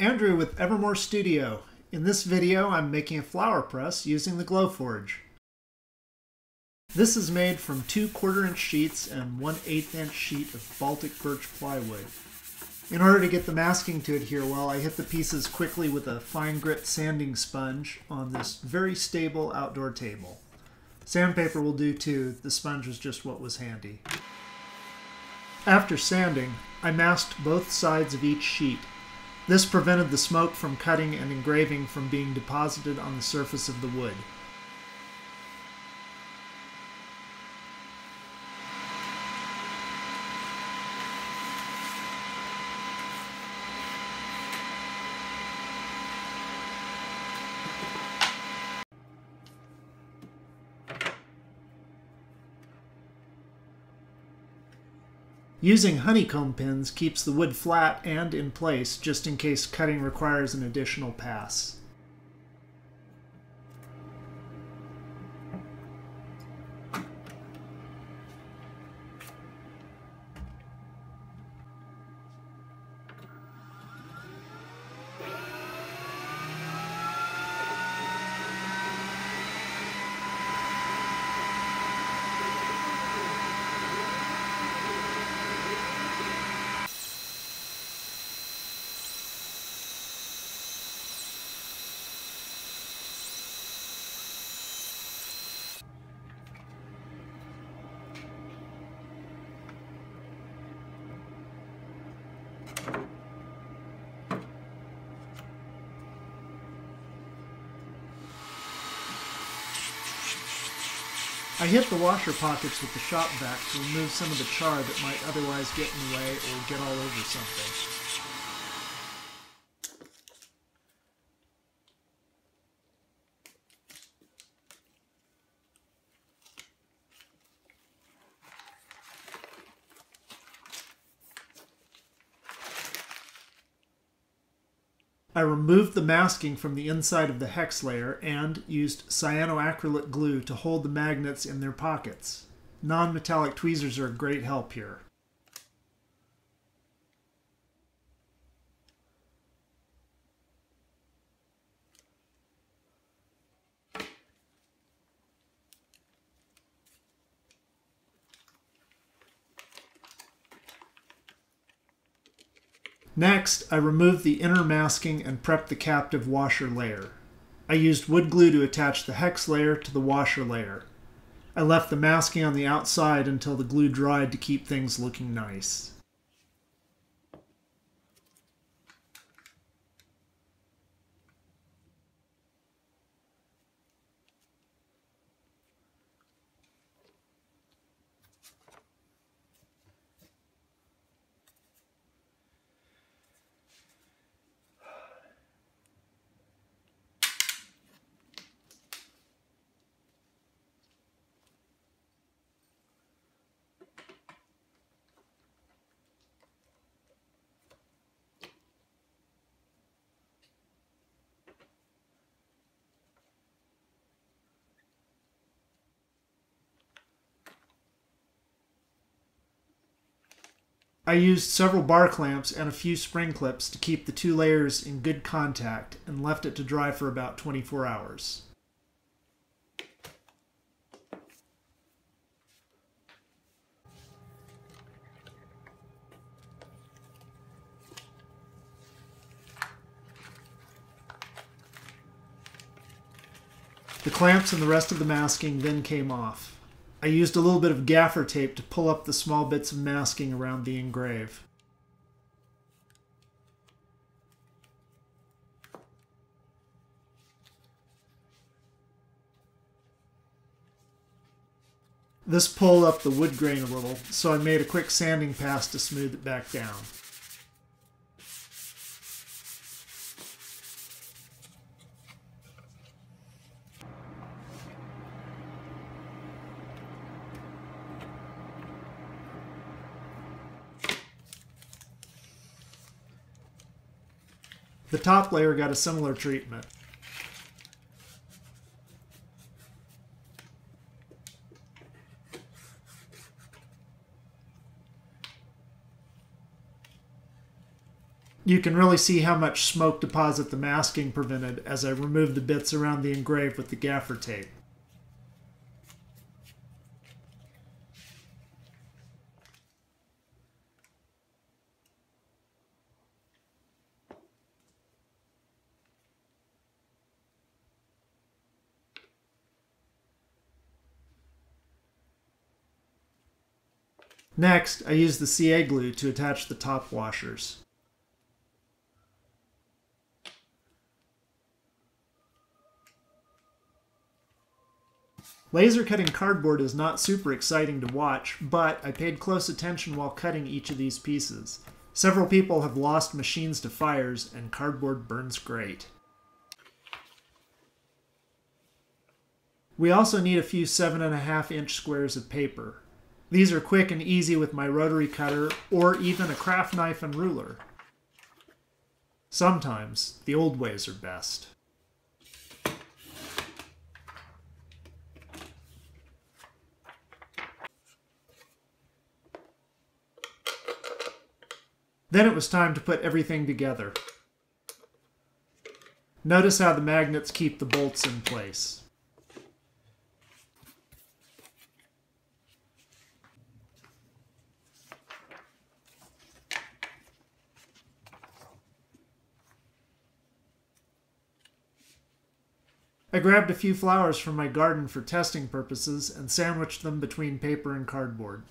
Andrew with Evermore Studio. In this video I'm making a flower press using the Glowforge. This is made from 2 1/4-inch sheets and 1/8 inch sheet of Baltic Birch plywood. In order to get the masking to adhere well, I hit the pieces quickly with a fine grit sanding sponge on this very stable outdoor table. Sandpaper will do too, the sponge was just what was handy. After sanding, I masked both sides of each sheet. This prevented the smoke from cutting and engraving from being deposited on the surface of the wood. Using honeycomb pins keeps the wood flat and in place just in case cutting requires an additional pass. I hit the washer pockets with the shop vac to remove some of the char that might otherwise get in the way or get all over something. I removed the masking from the inside of the hex layer and used cyanoacrylate glue to hold the magnets in their pockets. Non-metallic tweezers are a great help here. Next, I removed the inner masking and prepped the captive washer layer. I used wood glue to attach the hex layer to the washer layer. I left the masking on the outside until the glue dried to keep things looking nice. I used several bar clamps and a few spring clips to keep the 2 layers in good contact and left it to dry for about 24 hours. The clamps and the rest of the masking then came off. I used a little bit of gaffer tape to pull up the small bits of masking around the engrave. This pulled up the wood grain a little, so I made a quick sanding pass to smooth it back down. The top layer got a similar treatment. You can really see how much smoke deposit the masking prevented as I removed the bits around the engrave with the gaffer tape. Next, I used the CA glue to attach the top washers. Laser cutting cardboard is not super exciting to watch, but I paid close attention while cutting each of these pieces. Several people have lost machines to fires, and cardboard burns great. We also need a few 7.5-inch squares of paper. These are quick and easy with my rotary cutter, or even a craft knife and ruler. Sometimes, the old ways are best. Then it was time to put everything together. Notice how the magnets keep the bolts in place. I grabbed a few flowers from my garden for testing purposes and sandwiched them between paper and cardboard.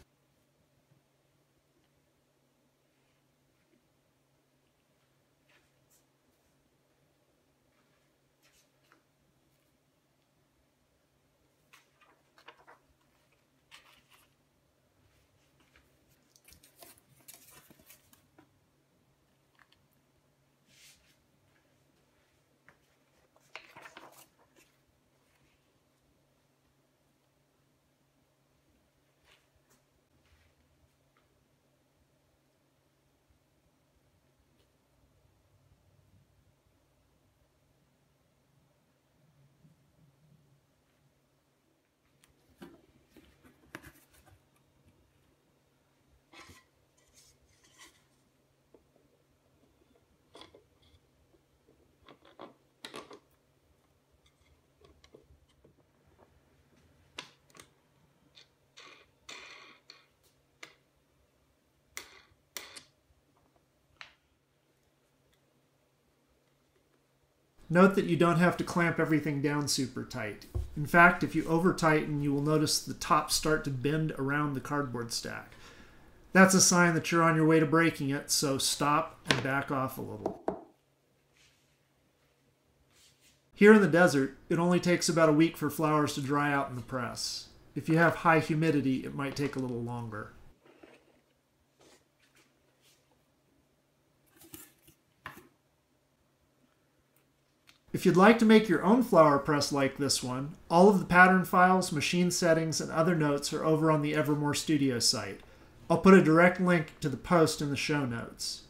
Note that you don't have to clamp everything down super tight. In fact, if you over tighten, you will notice the tops start to bend around the cardboard stack. That's a sign that you're on your way to breaking it, so stop and back off a little. Here in the desert, it only takes about a week for flowers to dry out in the press. If you have high humidity, it might take a little longer. If you'd like to make your own flower press like this one, all of the pattern files, machine settings, and other notes are over on the Evermore Studio site. I'll put a direct link to the post in the show notes.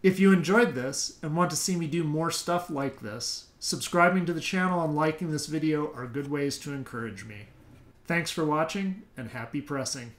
If you enjoyed this and want to see me do more stuff like this, subscribing to the channel and liking this video are good ways to encourage me. Thanks for watching, and happy pressing!